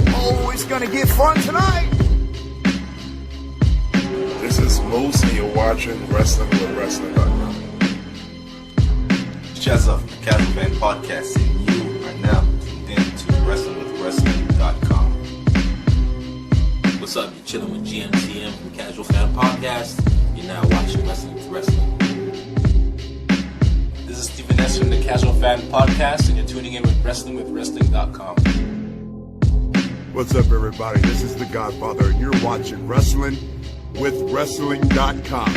Oh, it's gonna get fun tonight. This is Moose, and you're watching Wrestling with Wrestling.com. Chezza, the Casual Fan Podcast, and you are now tuned in to WrestlingWithWrestling.com. What's up? You're chilling with GMTM from Casual Fan Podcast. You're now watching Wrestling with Wrestling. This is Stephen S. from the Casual Fan Podcast, and you're tuning in with WrestlingWithWrestling.com. What's up, everybody? This is The Godfather, and you're watching Wrestling with Wrestling.com.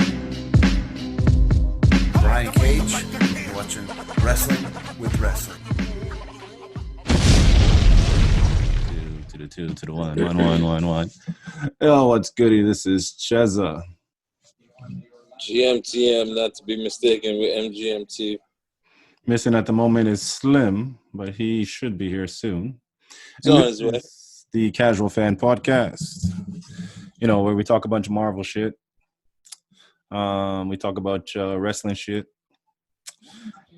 Brian Cage, you're watching Wrestling with Wrestling. To the two, to the one. Yo, what's goody? This is Chezza. GMTM, not to be mistaken with MGMT. Missing at the moment is Slim, but he should be here soon. It's on his way. The Casual Fan Podcast, you know, where we talk a bunch of Marvel shit. We talk about wrestling shit.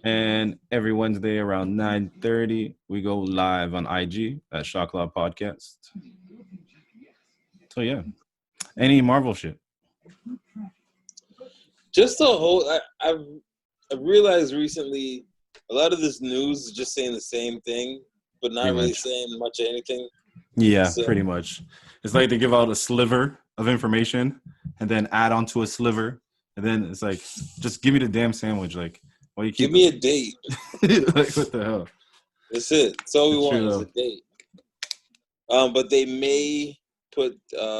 And every Wednesday around 9:30, we go live on IG at Shock Law Podcast. So, yeah. Any Marvel shit? Just the whole, I've realized recently, a lot of this news is just saying the same thing, but not Pretty really much. saying much of anything. Yeah, So- pretty much. It's like they give out a sliver of information and then add onto a sliver. And then it's like, just give me the damn sandwich. Like, why you keep Give me a date. like, what the hell? That's it. That's all we That's want true, is a date. But they may put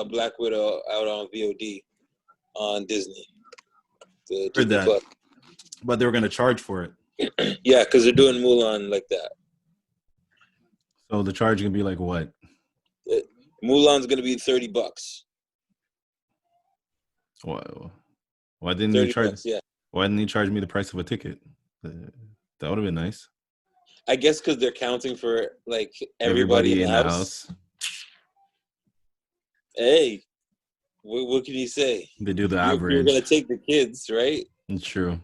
Black Widow out on VOD on Disney. The Heard Disney that. Plus. But they were going to charge for it. Yeah, because they're doing Mulan like that. So the charge can be like what? Mulan's going to be $30. Why didn't they charge? $30, yeah. Why didn't he charge me the price of a ticket? That would have been nice. I guess because they're counting for like everybody in the house. Hey, what can you say? They do the You're average. gonna take the kids, right? It's true.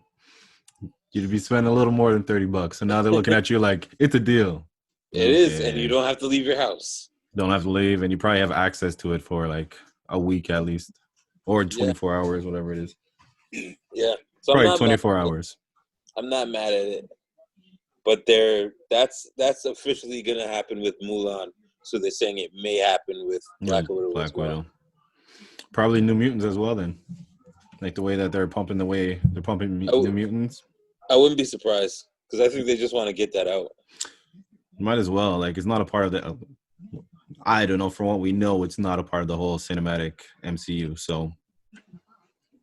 You'd be spending a little more than $30. So now they're looking at you like it's a deal. It is, and you don't have to leave your house. Don't have to leave, and you probably have access to it for like a week at least, or 24 hours, whatever it is. Yeah, so Probably 24 hours. I'm not mad at it, but that's officially gonna happen with Mulan. So they're saying it may happen with Black Widow. Black as well. Widow. Probably New Mutants as well. Then, like the way that they're pumping New Mutants. I wouldn't be surprised because I think they just want to get that out. Might as well. Like it's not a part of the. I don't know. From what we know, it's not a part of the whole cinematic MCU. So.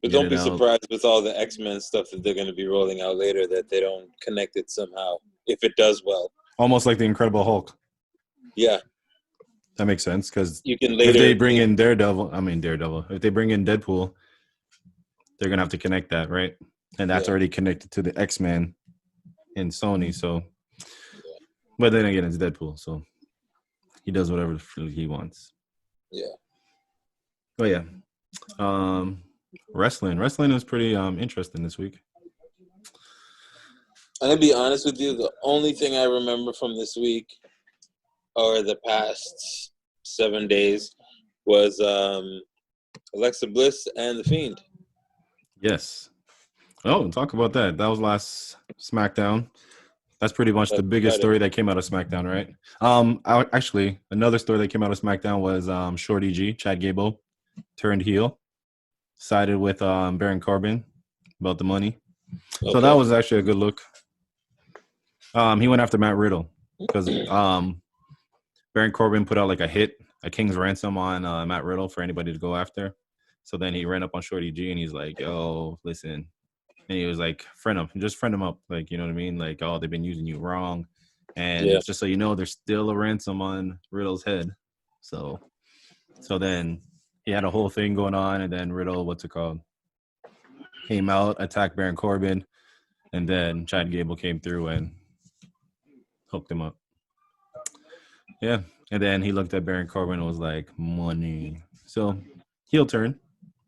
But Get don't it be out. surprised with all the X-Men stuff that they're going to be rolling out later that they don't connect it somehow if it does well. Almost like the Incredible Hulk. Yeah, That makes sense because you can if later. they bring in Daredevil. If they bring in Deadpool, they're gonna have to connect that, right? And that's already connected to the X-Men in Sony. So, but then again, it's Deadpool, so he does whatever the freak he wants. Yeah. Oh yeah. Wrestling was pretty interesting this week. I'm going to be honest with you. The only thing I remember from this week or the past 7 days was Alexa Bliss and The Fiend. Yes. Oh, talk about that. That was last SmackDown. That's pretty much the biggest story that came out of SmackDown, right? Actually, another story that came out of SmackDown was Shorty G, Chad Gable, turned heel, sided with Baron Corbin about the money. Okay. So that was actually a good look. He went after Matt Riddle because Baron Corbin put out like a king's ransom on Matt Riddle for anybody to go after. So then he ran up on Shorty G and he's like, yo, listen. And he was like, friend him up. Like, you know what I mean? Like, oh, they've been using you wrong. And just so you know, there's still a ransom on Riddle's head. So then he had a whole thing going on. And then Riddle, came out, attacked Baron Corbin. And then Chad Gable came through and hooked him up. Yeah. And then he looked at Baron Corbin and was like, money. So heel turn.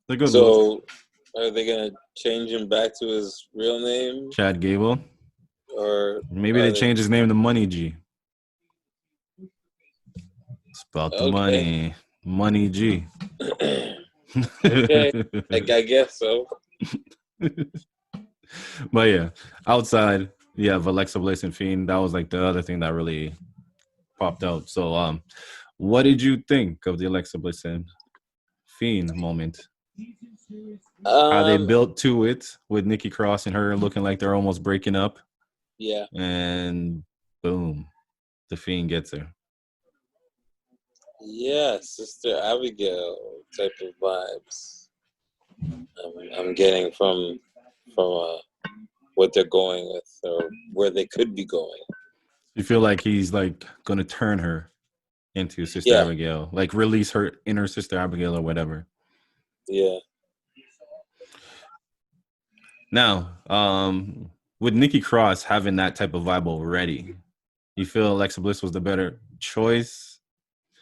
They're good. So are they going to change him back to his real name? Chad Gable. or Maybe they changed his name to Money G. It's about the money. Money G. Okay, I guess so. But yeah, outside, you have Alexa Bliss and Fiend. That was like the other thing that really popped out. So, what did you think of the Alexa Bliss and Fiend moment? How they built to it with Nikki Cross and her looking like they're almost breaking up. Yeah. And boom, the Fiend gets her. Yeah, Sister Abigail type of vibes. I'm getting from what they're going with or where they could be going. You feel like he's like gonna turn her into Sister Abigail, like release her inner Sister Abigail or whatever. Yeah. Now, with Nikki Cross having that type of vibe already, you feel Alexa Bliss was the better choice?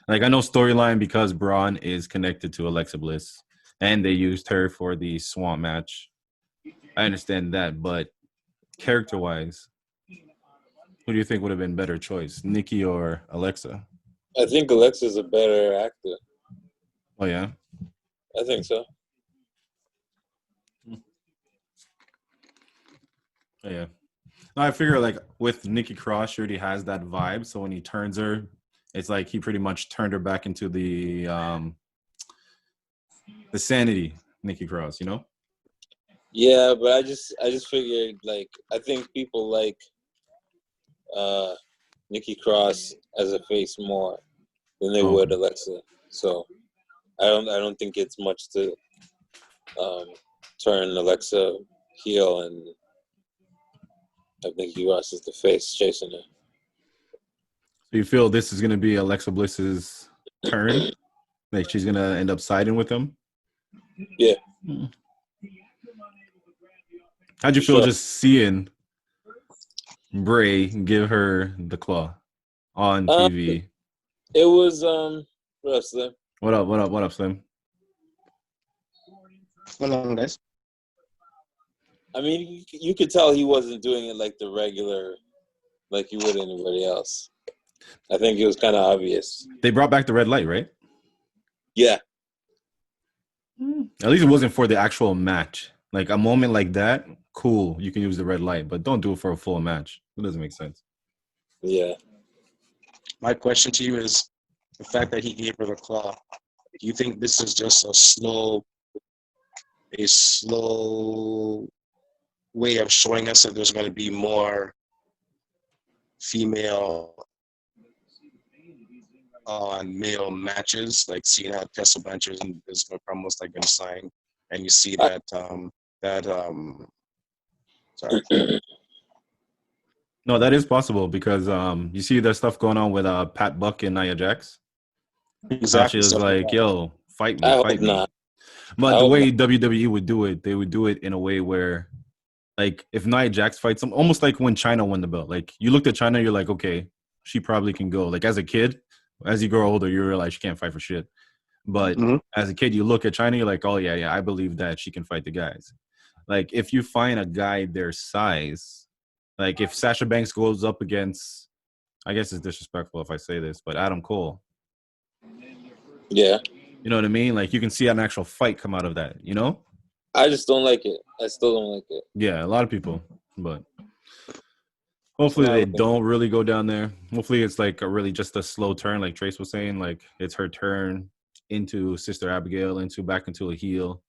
Like, I know storyline because Braun is connected to Alexa Bliss, and they used her for the Swamp match. I understand that, but character-wise, who do you think would have been better choice, Nikki or Alexa? I think Alexa's a better actor. Oh yeah, I think so. Oh, yeah. No, I figure like with Nikki Cross, she already has that vibe. So when he turns her, it's like he pretty much turned her back into the sanity Nikki Cross, you know? Yeah, but I just figured like I think people like Nikki Cross as a face more than they would Alexa. So I don't think it's much to turn Alexa heel and I think Nikki Cross is the face chasing her. So you feel this is gonna be Alexa Bliss's turn? Like she's gonna end up siding with him? Yeah. How'd you feel just seeing Bray give her the claw on TV? It was what up, Slim? What up, Slim? Hold on, guys. I mean, you could tell he wasn't doing it like the regular, like you would anybody else. I think it was kind of obvious. They brought back the red light, right? Yeah. At least it wasn't for the actual match. Like a moment like that, cool, you can use the red light, but don't do it for a full match. It doesn't make sense. Yeah. My question to you is the fact that he gave her the claw. Do you think this is just a slow way of showing us that there's going to be more female on male matches, like seeing how Tessa Blanchard is almost like been signed, and you see that sorry. No, that is possible because you see the stuff going on with Pat Buck and Nia Jax. Exactly. She was like, "Yo, fight me, I fight hope me." not. But the way WWE would do it, they would do it in a way where, like, if Nia Jax fights him, almost like when China won the belt. Like, you looked at China, you're like, okay, she probably can go. Like, as a kid, as you grow older, you realize she can't fight for shit. But as a kid, you look at China, you're like, oh, yeah, I believe that she can fight the guys. Like, if you find a guy their size, like if Sasha Banks goes up against, I guess it's disrespectful if I say this, but Adam Cole. Yeah. You know what I mean? Like, you can see an actual fight come out of that, you know? I just don't like it. I still don't like it. Yeah, a lot of people, but hopefully they don't really go down there. Hopefully it's like really just a slow turn, like Trace was saying. Like it's her turn into Sister Abigail, back into a heel.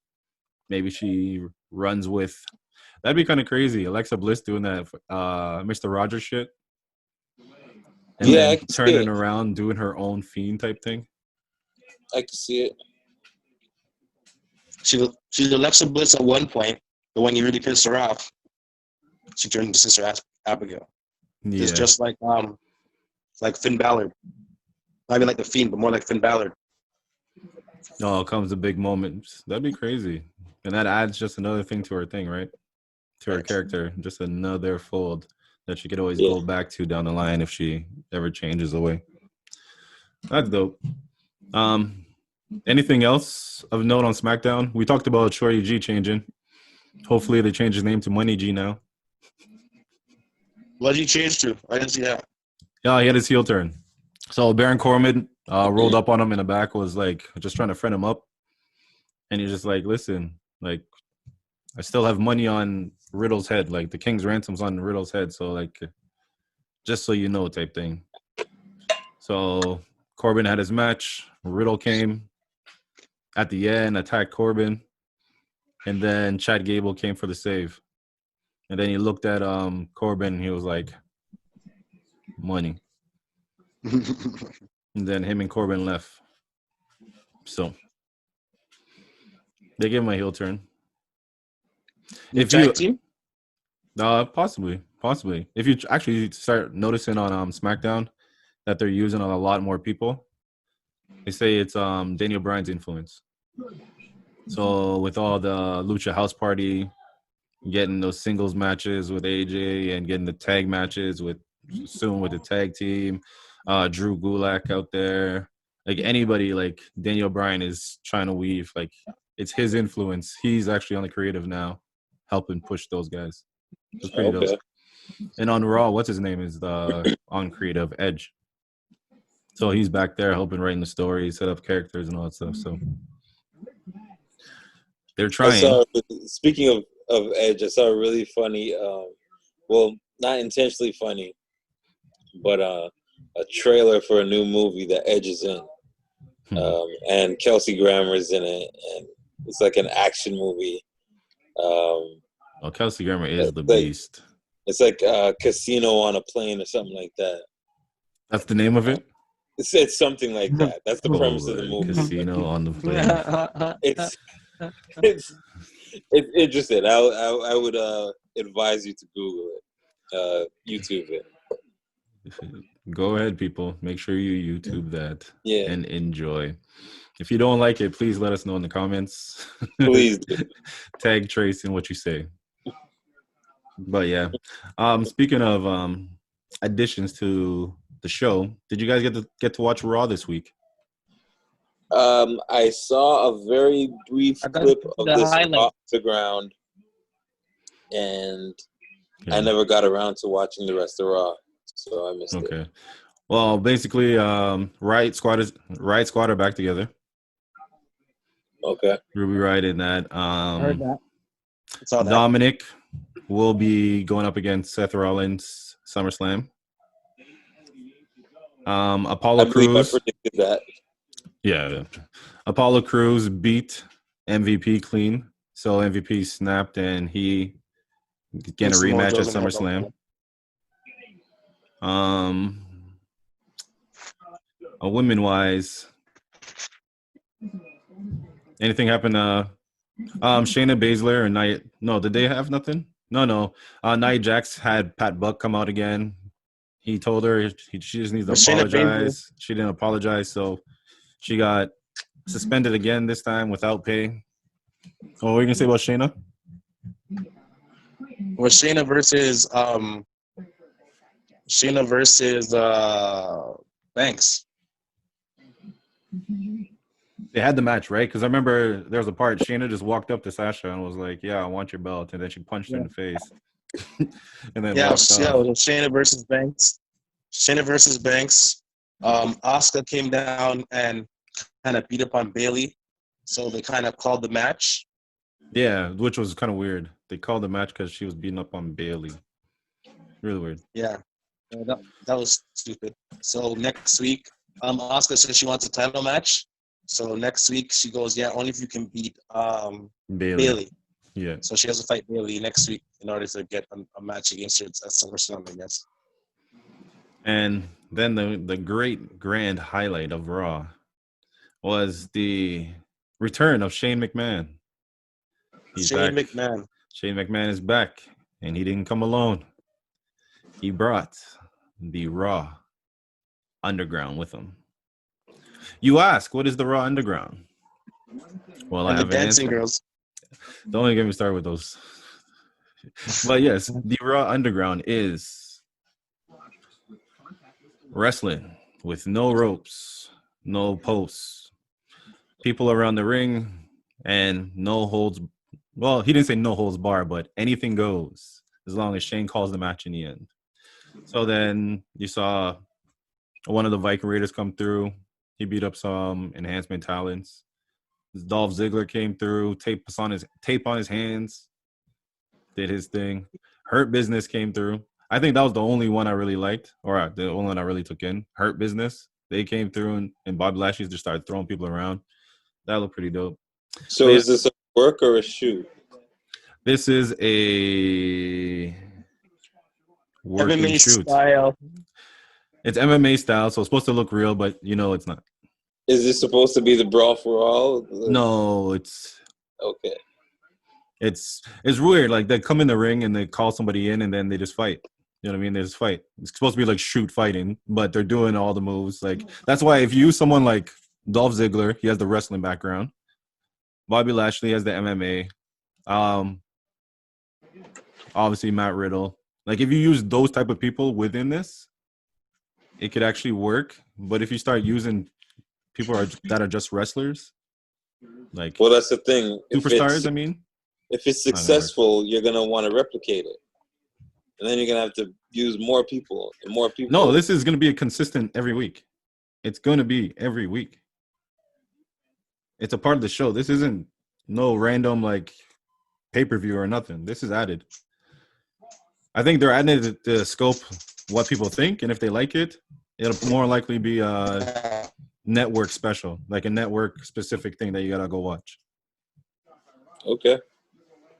Maybe she runs with. That'd be kind of crazy. Alexa Bliss doing that, Mr. Rogers shit, and then turning around, doing her own Fiend type thing. I can see it. She's Alexa Bliss at one point, but when you really pissed her off, she turned into Sister Abigail. Yeah. It's just like Finn Balor. Not even like the Fiend, but more like Finn Balor. Oh, comes a big moment. That'd be crazy. And that adds just another thing to her thing, right? To her character. Just another fold that she could always go back to down the line if she ever changes away. That's dope. Anything else of note on SmackDown? We talked about Shorty G changing. Hopefully they change his name to Money G now. What did he change to? I didn't see that. Yeah, he had his heel turn. So Baron Corbin rolled up on him in the back, was like just trying to friend him up. And he's just like, listen, like, I still have money on Riddle's head. Like, the King's ransom's on Riddle's head. So, like, just so you know, type thing. So Corbin had his match. Riddle came at the end, attacked Corbin. And then Chad Gable came for the save. And then he looked at Corbin and he was like, money. And then him and Corbin left. So they gave him a heel turn. If you team? possibly. If you actually start noticing on SmackDown that they're using a lot more people, they say it's Daniel Bryan's influence. So with all the Lucha House Party, getting those singles matches with AJ and getting the tag matches with the tag team, Drew Gulak out there, like anybody, like Daniel Bryan is trying to weave, like it's his influence. He's actually on the creative now, helping push those guys. It's pretty dope. And on Raw, what's his name is on creative Edge. So he's back there helping writing the story, set up characters and all that stuff. So they're trying. Speaking of Edge, I saw a really funny, well, not intentionally funny, but a trailer for a new movie that Edge is in. And Kelsey Grammer's in it, and it's like an action movie. Kelsey Grammer is the beast. It's like Casino on a Plane or something like that. That's the name of it? It's something like that. That's the premise of the movie. Casino on the Plane. It's interesting. I would advise you to Google it, YouTube it. Go ahead, people. Make sure you YouTube that and enjoy. If you don't like it, please let us know in the comments. Please do. Tag Trace in what you say. But yeah, speaking of additions to the show, did you guys get to watch Raw this week? I saw a very brief clip of this off the ground, and I never got around to watching the rest of Raw, so I missed it. Okay. Well, basically, Riot Squad are back together. Okay. Ruby Riot in that. Heard that. Dominic will be going up against Seth Rollins SummerSlam. Apollo Crews. I predicted that. Yeah. Apollo Crews beat MVP clean. So MVP snapped and he getting a rematch at SummerSlam. Women-wise, anything happened? Shayna Baszler and Nia. No, did they have nothing? No. Nia Jax had Pat Buck come out again. He told her she just needs to apologize. She didn't apologize, so she got suspended again this time without pay. Oh, what are you gonna say about Shayna? Well, Shayna versus Banks. They had the match, right? Because I remember there was a part Shayna just walked up to Sasha and was like, "Yeah, I want your belt," and then she punched her in the face. And then it was Shayna versus Banks. Asuka came down and kind of beat up on Bayley, so they kind of called the match. Yeah, which was kind of weird. They called the match because she was beating up on Bayley. Really weird. Yeah, that was stupid. So next week, Asuka says she wants a title match. So next week she goes, yeah, only if you can beat Bayley. Yeah. So she has to fight Bayley next week in order to get a match against her at SummerSlam, I guess. And then the great grand highlight of Raw was the return of Shane McMahon. Shane McMahon is back, and he didn't come alone. He brought the Raw Underground with him. You ask, what is the Raw Underground? Well, I have the an dancing answer. Girls. Don't even get me started with those. But yes, the Raw Underground is wrestling with no ropes, no posts, people around the ring, and no holds. Well, he didn't say no holds bar, but anything goes as long as Shane calls the match in the end. So then you saw one of the Viking Raiders come through. He beat up some enhancement talents. Dolph Ziggler came through, tape on his hands, did his thing. Hurt Business came through. I think that was the only one I really liked, or the only one I really took in. Hurt Business. They came through, and Bobby Lashley just started throwing people around. That looked pretty dope. So is this a work or a shoot? This is a working MMA shoot. style. It's MMA style, so it's supposed to look real, but it's not. Is this supposed to be the brawl for all? No, it's Okay. It's weird. Like they come in the ring and they call somebody in and then they just fight. You know what I mean? They just fight. It's supposed to be like shoot fighting, but they're doing all the moves. Like that's why if you use someone like Dolph Ziggler, he has the wrestling background. Bobby Lashley has the MMA. Obviously Matt Riddle. Like if you use those type of people within this, it could actually work. But if you start using people that are just wrestlers, like well, that's the thing. Superstars, I mean. If it's successful, you're gonna want to replicate it, and then you're gonna have to use more people and more people. No, this is gonna be a consistent every week. It's gonna be every week. It's a part of the show. This isn't no random like pay-per-view or nothing. This is added. I think they're adding it to scope what people think, and if they like it, it'll more likely be a network special, like a network specific thing that you gotta go watch. Okay.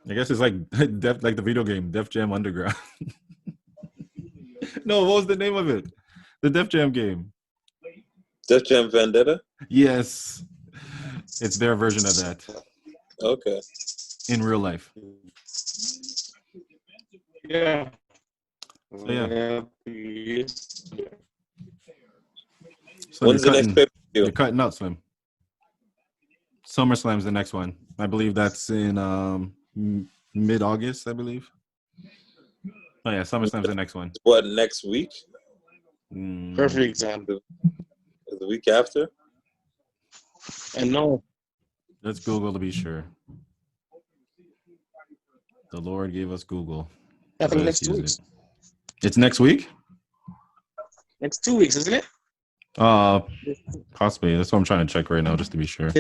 I guess it's like like the video game Def Jam Underground. No, what was the name of it? The Def Jam game. Def Jam Vendetta? Yes. It's their version of that. Okay. In real life. Yeah. So, yeah. So when's the next pay-per-view? You're cutting out, Slim. SummerSlam's the next one. I believe that's in mid-August, I believe. Oh, yeah, SummerSlam's the next one. What, next week? Perfect example. The week after? And no. Let's Google to be sure. The Lord gave us Google. I think next 2 weeks. It's next week? Next 2 weeks, isn't it? Possibly. That's what I'm trying to check right now, just to be sure.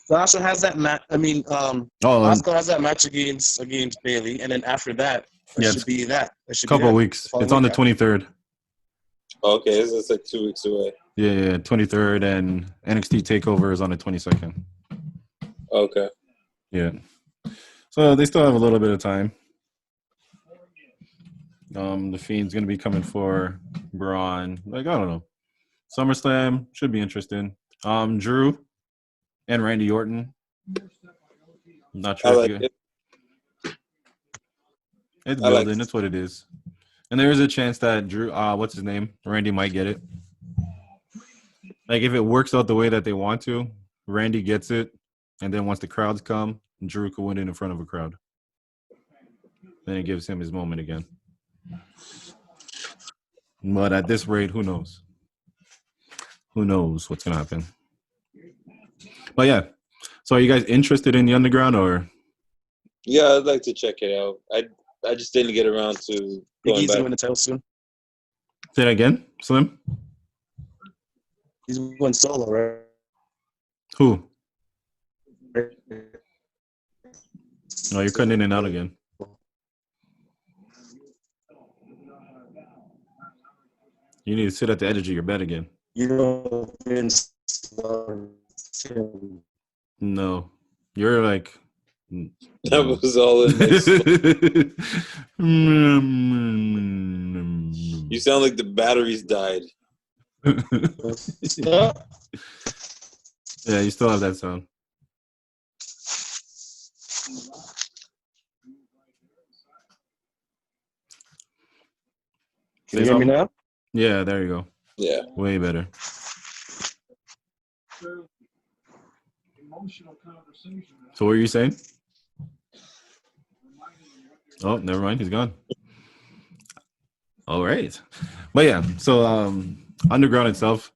Sasha has that match. I mean, Asuka has that match against Bailey, and then after that, it should be that. It should couple be of weeks. It's on the 23rd. Okay, it's like 2 weeks away. Yeah, 23rd, and NXT Takeover is on the 22nd. Okay. Yeah. So they still have a little bit of time. The Fiend's gonna be coming for Braun. Like, I don't know. SummerSlam should be interesting. Drew and Randy Orton. I'm not sure. I like it. It's building. It's what it is. And there is a chance that Drew, what's his name? Randy might get it. Like, if it works out the way that they want to, Randy gets it. And then once the crowds come, Drew could win it in front of a crowd. Then it gives him his moment again. But at this rate, who knows? Who knows what's going to happen? But yeah. So are you guys interested in the Underground or? Yeah, I'd like to check it out. I just didn't get around to going back. Win the title soon. Say that again, Slim? He's going solo, right? Who? No, you're cutting in and out again. You need to sit at the edge of your bed again. No. You're like... That was all in this. You sound like the batteries died. Yeah, you still have that sound. Can you hear me now? Yeah, there you go. Yeah. Way better. So what were you saying? Oh, never mind. He's gone. All right. But yeah, so Underground itself,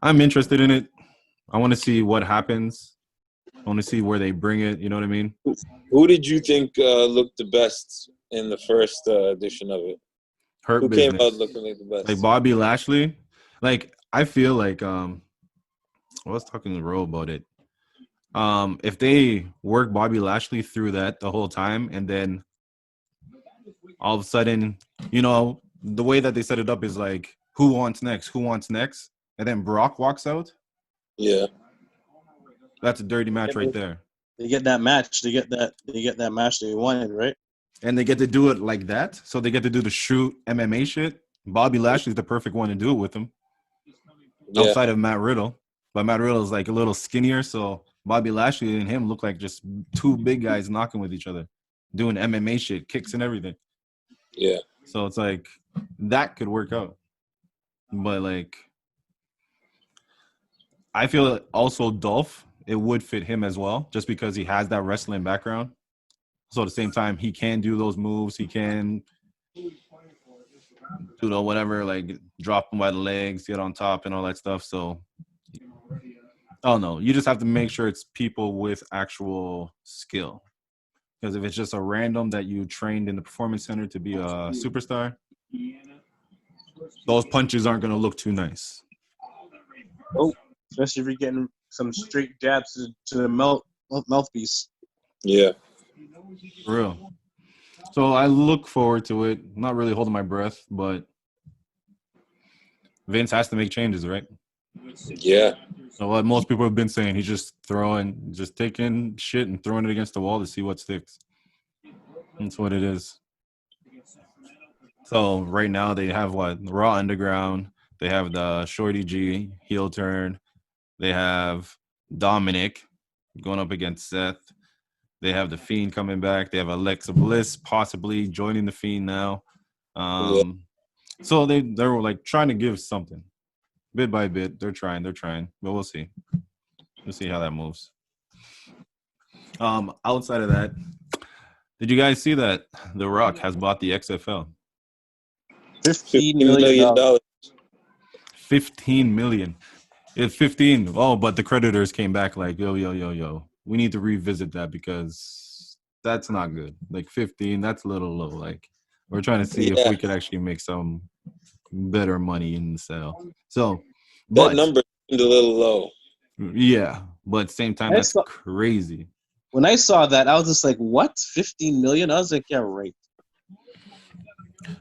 I'm interested in it. I want to see what happens. I want to see where they bring it. You know what I mean? Who did you think looked the best in the first edition of it. Hurt Who business. came out looking like the best? Like Bobby Lashley. Like I feel like I was talking to Ro about it. If they work Bobby Lashley through that the whole time, and then all of a sudden, you know, the way that they set it up is like, who wants next? Who wants next? And then Brock walks out. Yeah. That's a dirty match right there. They get that match. They get that match they wanted, right? And they get to do it like that. So they get to do the shoot MMA shit. Bobby Lashley's the perfect one to do it with him. Yeah. Outside of Matt Riddle. But Matt Riddle is like a little skinnier, so Bobby Lashley and him look like just two big guys knocking with each other, doing MMA shit, kicks and everything. Yeah. So it's like that could work out. But like I feel also Dolph, it would fit him as well, just because he has that wrestling background. So at the same time, he can do those moves. He can do the whatever, like drop him by the legs, get on top and all that stuff. So oh no, you just have to make sure it's people with actual skill. Because if it's just a random that you trained in the performance center to be a superstar, those punches aren't going to look too nice. Oh, especially if you're getting some straight jabs to the mouthpiece. Yeah. For real. So I look forward to it. I'm not really holding my breath, but Vince has to make changes, right? Yeah. So what most people have been saying, he's just taking shit and throwing it against the wall to see what sticks. That's what it is. So right now they have what? Raw Underground. They have the Shorty G heel turn. They have Dominic going up against Seth. They have the Fiend coming back. They have Alexa Bliss possibly joining the Fiend now. So they're like trying to give something. Bit by bit, they're trying, but we'll see. We'll see how that moves. Outside of that, did you guys see that The Rock has bought the XFL? $15 million. 15 million. It's 15. Oh, but the creditors came back like, yo. We need to revisit that because that's not good. Like 15, that's a little low. Like we're trying to see if we could actually make some better money in the sale. So, that number seemed a little low. Yeah, but at the same time, that's crazy. When I saw that, I was just like, what? 15 million? I was like, yeah, right.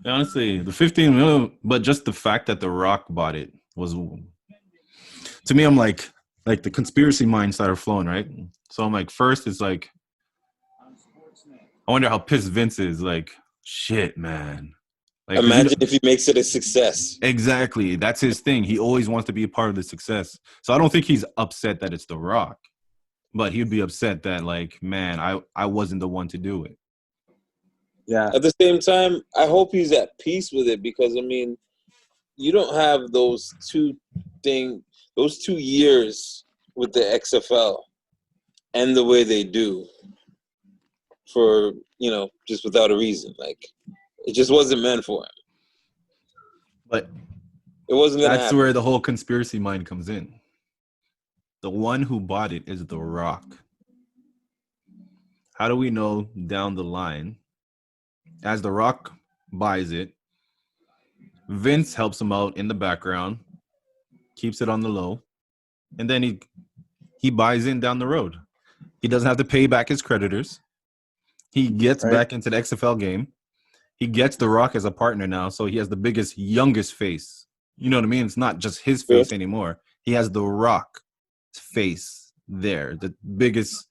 Honestly, the 15 million, but just the fact that The Rock bought it was, to me, I'm like the conspiracy minds that are flowing, right? So I'm like, first, it's like, I wonder how pissed Vince is. Like, shit, man. Like, imagine if he makes it a success. Exactly. That's his thing. He always wants to be a part of the success. So I don't think he's upset that it's The Rock, but he'd be upset that, like, man, I wasn't the one to do it. Yeah. At the same time, I hope he's at peace with it because, I mean, you don't have those 2 years with the XFL and the way they do for, just without a reason. Like, it just wasn't meant for him. But it wasn't going to happen. That's where the whole conspiracy mind comes in. The one who bought it is The Rock. How do we know down the line, as The Rock buys it, Vince helps him out in the background, keeps it on the low, and then he buys in down the road. He doesn't have to pay back his creditors. He gets back into the XFL game. He gets The Rock as a partner now, so he has the biggest, youngest face. You know what I mean? It's not just his face anymore. He has The Rock face there, the biggest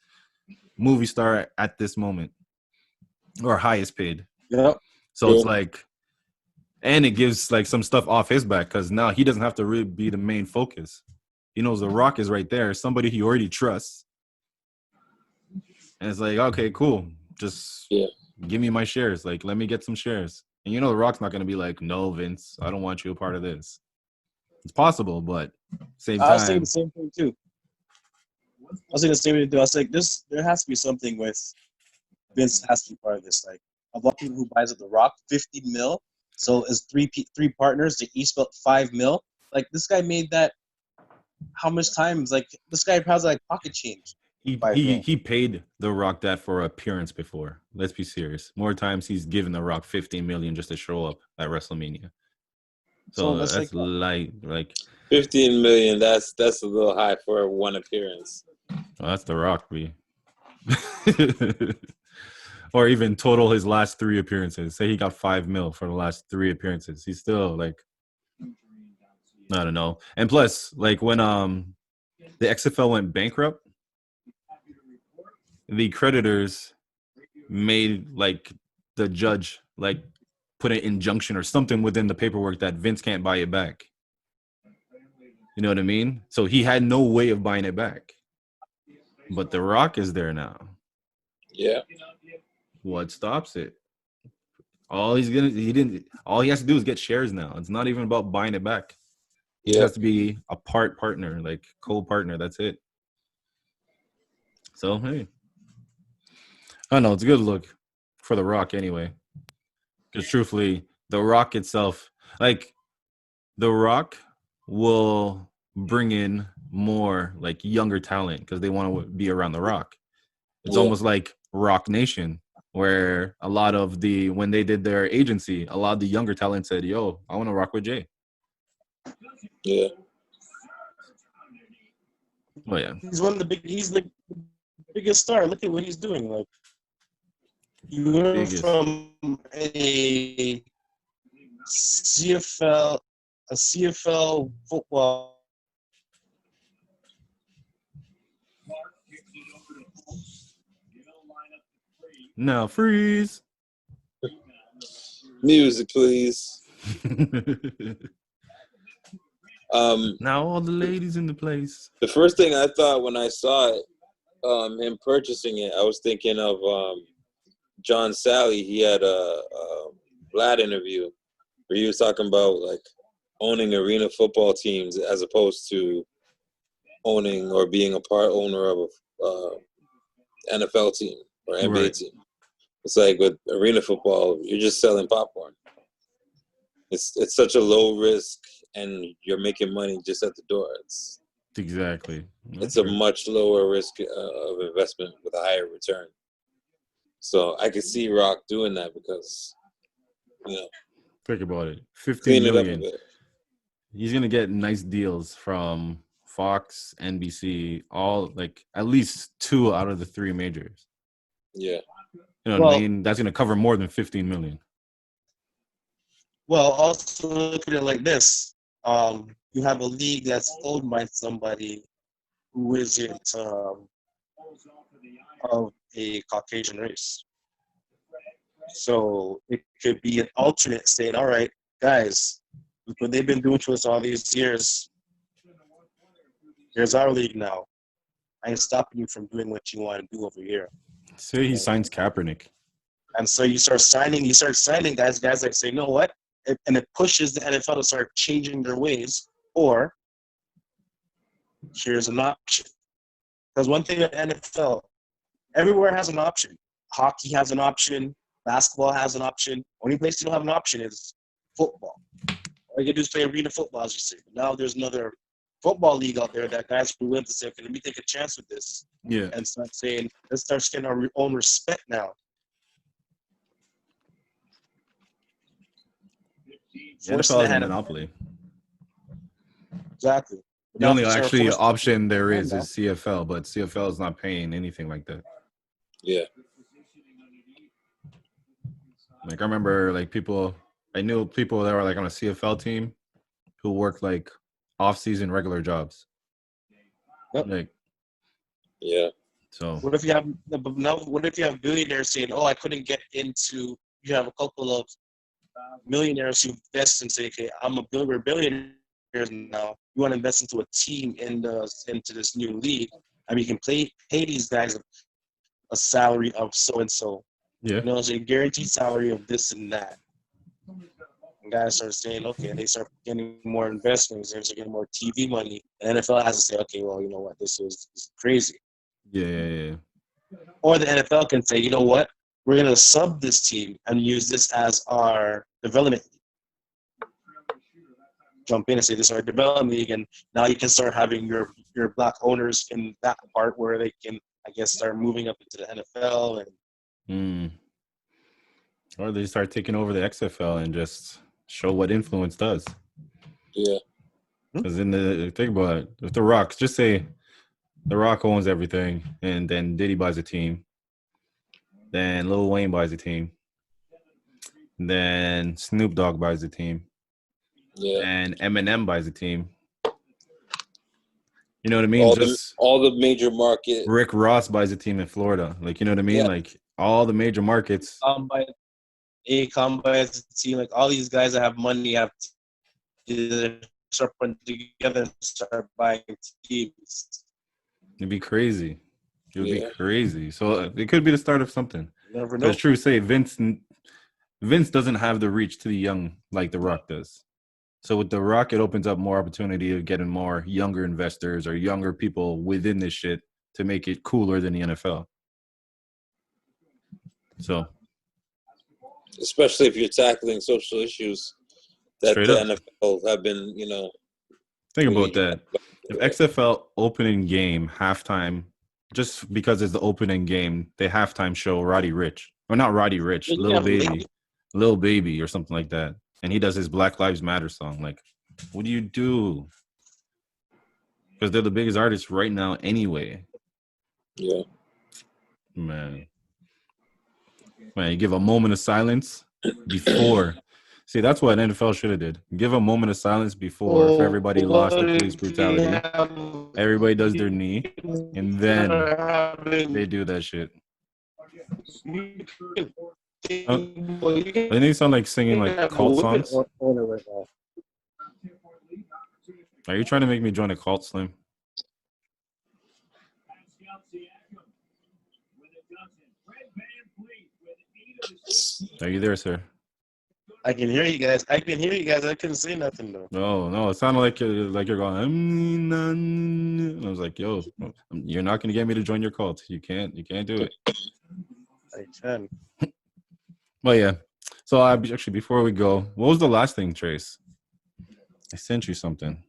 movie star at this moment, or highest paid. Yep. So it's like, and it gives like some stuff off his back because now he doesn't have to really be the main focus. He knows The Rock is right there, somebody he already trusts. And it's like, okay, cool. Just give me my shares. Like, let me get some shares. And The Rock's not going to be like, no, Vince, I don't want you a part of this. It's possible, but same time. I was thinking the same thing too. I was like, there has to be something with Vince has to be part of this. Like, a lot of people who buys at The Rock, 50 mil. So as three partners, they each spent 5 mil. Like, this guy made that how much times? Like, this guy probably like pocket change. He 5 he mil. he paid The Rock that for appearance before. Let's be serious. More times he's given The Rock 15 million just to show up at WrestleMania. So So that's that's like like 15 million. That's a little high for one appearance. oh, that's The Rock, B. Or even total his last 3 appearances. Say he got 5 mil for the last 3 appearances. He's still like, I don't know. And plus, like when the XFL went bankrupt, the creditors made like the judge like put an injunction or something within the paperwork that Vince can't buy it back. You know what I mean? So he had no way of buying it back. But The Rock is there now. Yeah. What stops it? All he has to do is get shares now. It's not even about buying it back. He just has to be a partner, like co-partner. That's it. So hey, I don't know. It's a good look for The Rock anyway. Because truthfully, The Rock itself, like The Rock will bring in more like younger talent because they want to be around The Rock. It's almost like Rock Nation, where a lot of when they did their agency, a lot of the younger talent said, "Yo, I want to rock with Jay." Yeah. Oh yeah, he's the biggest star. Look at what he's doing. Like you went biggest. from a CFL football. Now freeze. Music, please. Now all the ladies in the place. The first thing I thought when I saw it, him purchasing it, I was thinking of John Sally. He had a Vlad interview where he was talking about like owning arena football teams as opposed to owning or being a part owner of a NFL team or NBA Right. team. It's like with arena football, you're just selling popcorn. It's such a low risk, and you're making money just at the door. Exactly. It's a much lower risk of investment with a higher return. So I could see Rock doing that because, Think about it. 15 clean it up a million. bit. He's gonna get nice deals from Fox, NBC, all like at least 2 out of the 3 majors. Yeah. You know what I mean? That's gonna cover more than 15 million. Well, also look at it like this. You have a league that's owned by somebody who isn't of a Caucasian race. So it could be an alternate saying, all right, guys, look what they've been doing to us all these years. Here's our league now. I ain't stopping you from doing what you want to do over here. Say he signs Kaepernick. And so you start signing guys like say, you know what? And it pushes the NFL to start changing their ways. Or here's an option. Because one thing at NFL, everywhere has an option. Hockey has an option. Basketball has an option. Only place you don't have an option is football. All you can do is play arena football, as you say. But now there's another football league out there that guys are willing to say, okay, let me take a chance with this. Yeah. And start saying, let's start getting our own respect now. The NFL has a monopoly. Exactly. The only actually option there is CFL, but CFL is not paying anything like that. Yeah. Like I remember like I knew people that were like on a CFL team who worked like off-season regular jobs. Yep. Like, yeah. So what if you have billionaires saying, "Oh, I couldn't get into"? You have a couple of millionaires who invest and say, "Okay, we're billionaires now. You want to invest into a team into this new league? I mean, you can pay these guys a salary of so and so. Yeah. It's a guaranteed salary of this and that." And guys start saying, okay, and they start getting more investments, they start getting more TV money. And NFL has to say, okay, well, you know what, this is crazy. Yeah. Or the NFL can say, you know what, we're going to sub this team and use this as our development league. Jump in and say this is our development league, and now you can start having your black owners in that part where they can I guess start moving up into the NFL and Or they start taking over the XFL and just show what influence does. Yeah. Because think about it, if The Rock, just say The Rock owns everything, and then Diddy buys a team, then Lil Wayne buys a team, then Snoop Dogg buys a team, and Eminem buys a team. You know what I mean? All the major market. Rick Ross buys a team in Florida. Like, you know what I mean? Yeah. Like, all the major markets. Combine team, like all these guys that have money have to start putting together and start buying teams. It'd be crazy. It would be crazy. So it could be the start of something. You never know. Because true say, Vince doesn't have the reach to the young like The Rock does. So with The Rock, it opens up more opportunity of getting more younger investors or younger people within this shit to make it cooler than the NFL. So, especially if you're tackling social issues that straight the up. NFL have been, Think about that. If XFL opening game halftime, just because it's the opening game, they halftime show Roddy Ricch, or not Roddy Ricch, Lil Baby, or something like that, and he does his Black Lives Matter song. Like, what do you do? Because they're the biggest artists right now, anyway. Yeah, man, you give a moment of silence before. See, that's what NFL should have did. Give a moment of silence before if everybody lost to police brutality. Everybody does their knee, and then they do that shit. They sound like singing like cult songs. Are you trying to make me join a cult, Slim? Are you there, sir? I can hear you guys. I couldn't say nothing though. No. It sounded like you're going. I was like, yo, you're not gonna get me to join your cult. You can't do it. I can. Well, yeah. So actually, before we go, what was the last thing, Trace? I sent you something.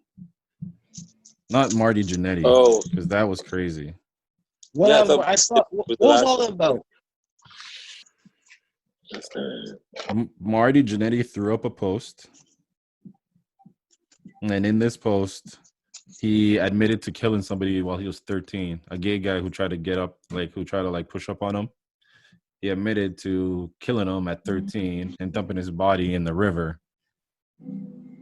Not Marty Jannetty. Oh, because that was crazy. Whatever. I saw. What was all that about? Marty Jannetty threw up a post, and in this post, he admitted to killing somebody while he was 13. A gay guy who tried to push up on him. He admitted to killing him at 13 and dumping his body in the river.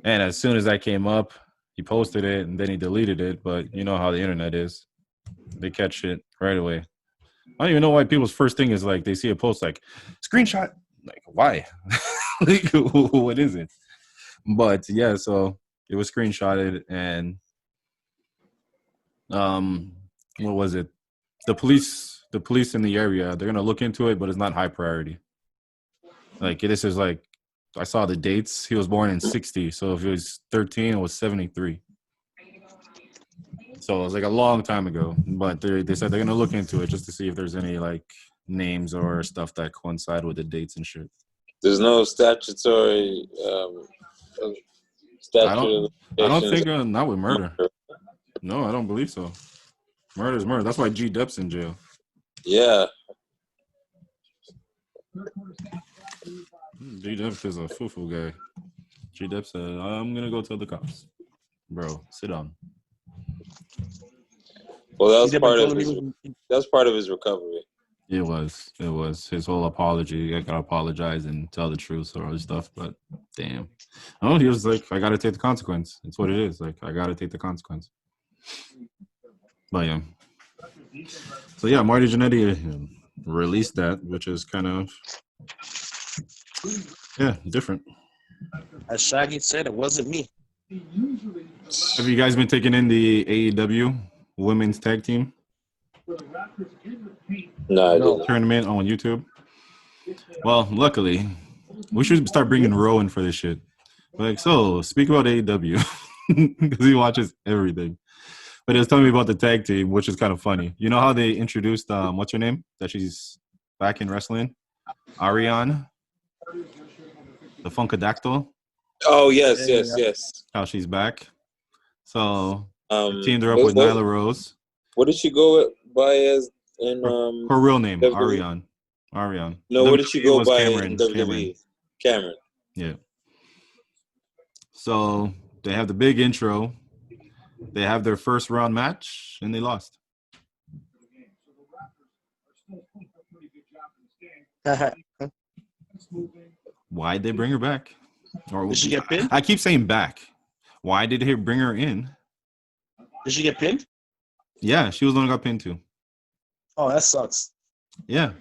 And as soon as that came up, he posted it and then he deleted it. But you know how the internet is; they catch it right away. I don't even know why people's first thing is like they see a post like screenshot. Like, why? Like, what is it? But yeah, so it was screenshotted, and what was it? The police in the area, they're gonna look into it, but it's not high priority. Like, this is like, I saw the dates. He was born in 60, so if he was 13, it was 73. So it was like a long time ago, but they said they're gonna look into it just to see if there's any like names or stuff that coincide with the dates and shit. There's no statutory I don't think not with murder. No, I don't believe so. Murder's murder. That's why G Dep's in jail. Yeah. G Dep is a foo-foo guy. G Dep said, "I'm gonna go tell the cops." Bro, sit down. Well, that was part of his recovery. It was his whole apology. I gotta apologize and tell the truth or other stuff. But damn, oh, he was like, I gotta take the consequence. It's what it is. Like, I gotta take the consequence. But yeah. So yeah, Marty Jannetty released that, which is kind of different. As Shaggy said, it wasn't me. Have you guys been taking in the AEW women's tag team? No. Tournament on YouTube. Well, luckily, we should start bringing Ro in for this shit. Like, so speak about AEW because he watches everything. But he was telling me about the tag team, which is kind of funny. You know how they introduced what's her name? That she's back in wrestling? Ariane, the Funkadactyl. Oh yes. How she's back. So teamed her up with Nyla Rose. What did she go by as in Her real name, WWE? Ariane. No, what did she go was by Cameron. in WWE? Cameron. Yeah. So they have the big intro. They have their first round match, and they lost. Why'd they bring her back? Or Did she get pinned? I keep saying back. Why did they bring her in? Did she get pinned? Yeah, she was the one who got pinned too. Oh, that sucks. Yeah.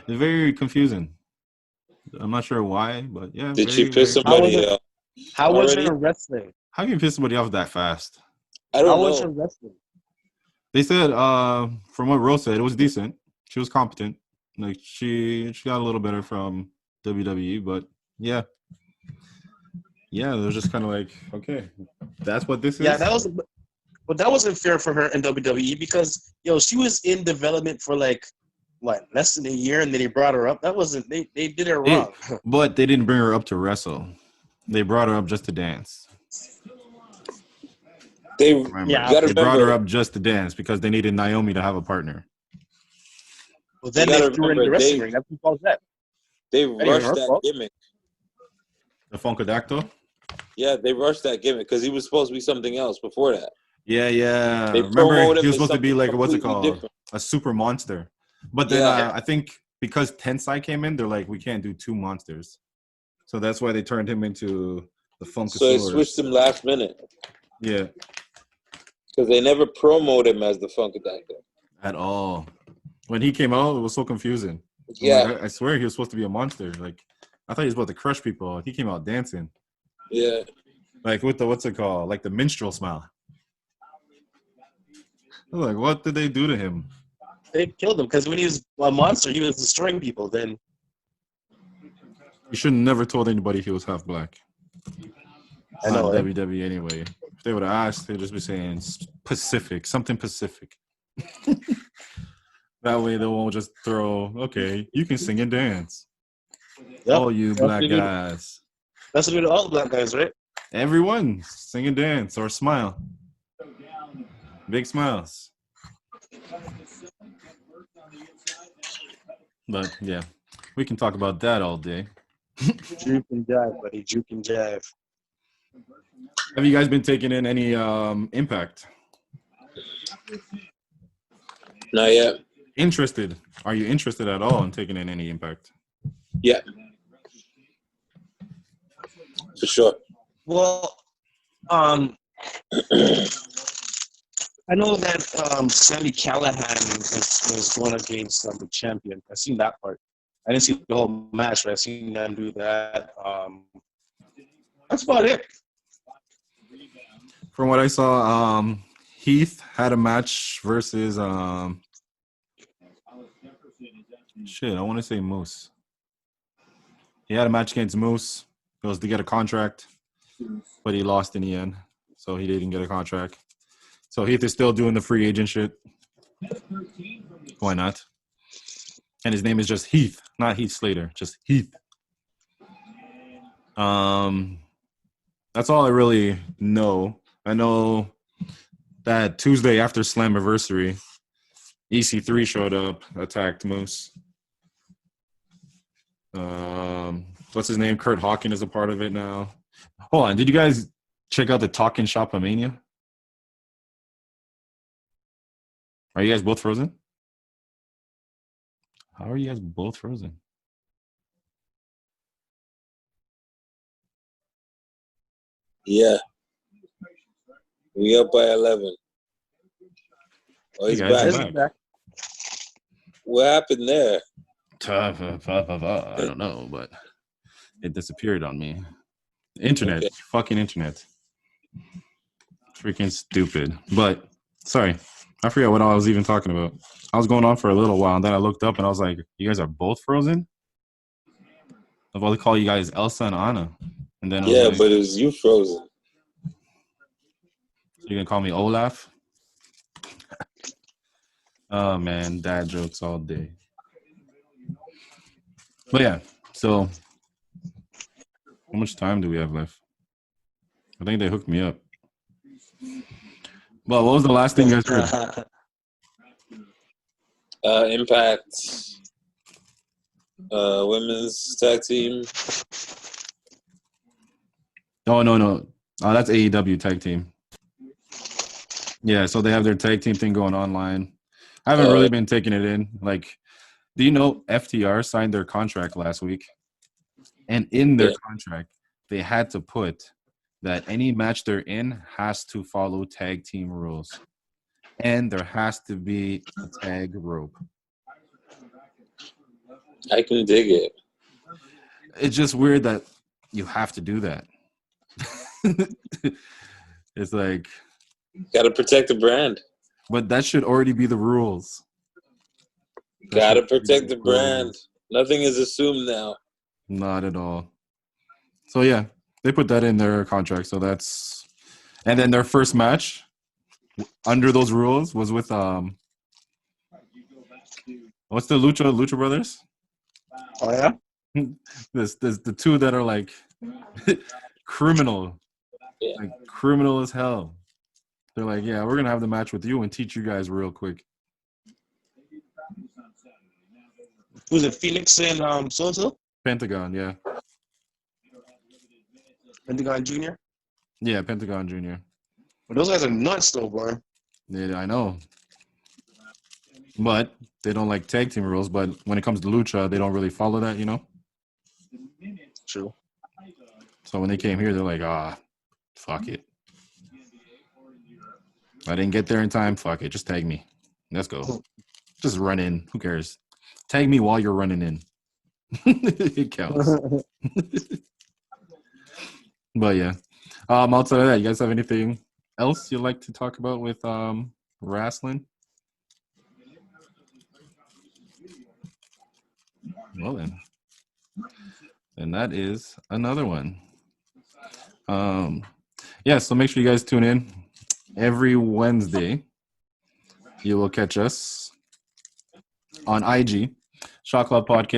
It's very confusing. I'm not sure why, but yeah. Did she piss somebody off? How was her wrestling? How can you piss somebody off that fast? I don't know. How was her wrestling? They said, from what Rose said, it was decent. She was competent. Like she got a little better from WWE, but yeah, it was just kind of like, okay, that's what this is. Yeah, but that wasn't fair for her in WWE because she was in development for like what, less than a year, and then they brought her up. That wasn't they did her wrong. But they didn't bring her up to wrestle. They brought her up just to dance. They brought her up just to dance because they needed Naomi to have a partner. Well, then they threw her in the wrestling ring. That's who calls that. They rushed that gimmick. The Funkadactyl? Yeah, they rushed that gimmick because he was supposed to be something else before that. Yeah. They remember, he was supposed to be like, what's it called? Different. A super monster. But then I think because Tensai came in, they're like, we can't do two monsters. So that's why they turned him into the Funkasaurus. So they switched him last minute. Yeah. Because they never promoted him as the Funkadactyl. At all. When he came out, it was so confusing. Yeah. Like, I swear he was supposed to be a monster. Like, I thought he was about to crush people. He came out dancing. Yeah. Like with the, what's it called? Like the minstrel smile. I was like, what did they do to him? They killed him because when he was a monster, he was destroying people. Then you should have never told anybody he was half black. I know. WWE anyway. If they would have asked, they'd just be saying Pacific, something Pacific. That way they won't just throw, okay, you can sing and dance. Yep. All you black guys. That's what we do to all the black guys, right? Everyone sing and dance or smile. Big smiles. But yeah, we can talk about that all day. Juke and jive, buddy. Juke and jive. Have you guys been taking in any Impact? Not yet. Interested? Are you interested at all in taking in any Impact? Yeah. For sure. Well, I know that Sammy Callahan was going against the champion. I've seen that part. I didn't see the whole match, but I've seen them do that. That's about it. From what I saw, Heath had a match versus I want to say Moose. He had a match against Moose. It was to get a contract, but he lost in the end, so he didn't get a contract. So Heath is still doing the free agent shit. Why not? And his name is just Heath, not Heath Slater, just Heath. That's all I really know. I know that Tuesday after Slammiversary, EC3 showed up, attacked Moose. What's his name? Kurt Hawkins is a part of it now. Hold on, did you guys check out the Talking Shop-A-Mania? Are you guys both frozen? How are you guys both frozen? Yeah. We up by 11. Oh, he's back. What happened there? I don't know, but it disappeared on me. Internet, okay. Fucking internet. Freaking stupid. But, sorry, I forgot what I was even talking about. I was going on for a little while, and then I looked up, and I was like, you guys are both frozen? I've only called you guys Elsa and Anna. And then yeah, like, but it was you frozen. So you're going to call me Olaf? Oh, man, dad jokes all day. But, yeah, so how much time do we have left? I think they hooked me up. Well, what was the last thing you guys heard? Impact women's tag team. No. That's AEW tag team. Yeah, so they have their tag team thing going online. I haven't really been taking it in. Like, do you know FTR signed their contract last week? And in their contract, they had to put that any match they're in has to follow tag team rules. And there has to be a tag rope. I can dig it. It's just weird that you have to do that. It's like, gotta protect the brand. But that should already be the rules. Gotta protect the brand. Nothing is assumed now. Not at all. So yeah, they put that in their contract. So that's, and then their first match under those rules was with what's the Lucha Brothers? Oh yeah. There's the two that are like criminal, like criminal as hell. They're like, yeah, we're gonna have the match with you and teach you guys real quick. Who's it? Phoenix and so-and-so? Pentagon, yeah. Pentagon Jr.? Yeah, Pentagon Jr. But those guys are nuts though, boy. Yeah, I know. But they don't like tag team rules, but when it comes to Lucha, they don't really follow that, you know? True. So when they came here, they're like, fuck it. I didn't get there in time. Fuck it. Just tag me. Let's go. Just run in. Who cares? Tag me while you're running in. It counts. But yeah. Outside of that, you guys have anything else you'd like to talk about with wrestling? Well then. And that is another one. Yeah, so make sure you guys tune in. Every Wednesday, you will catch us on IG, Shot Club Podcast.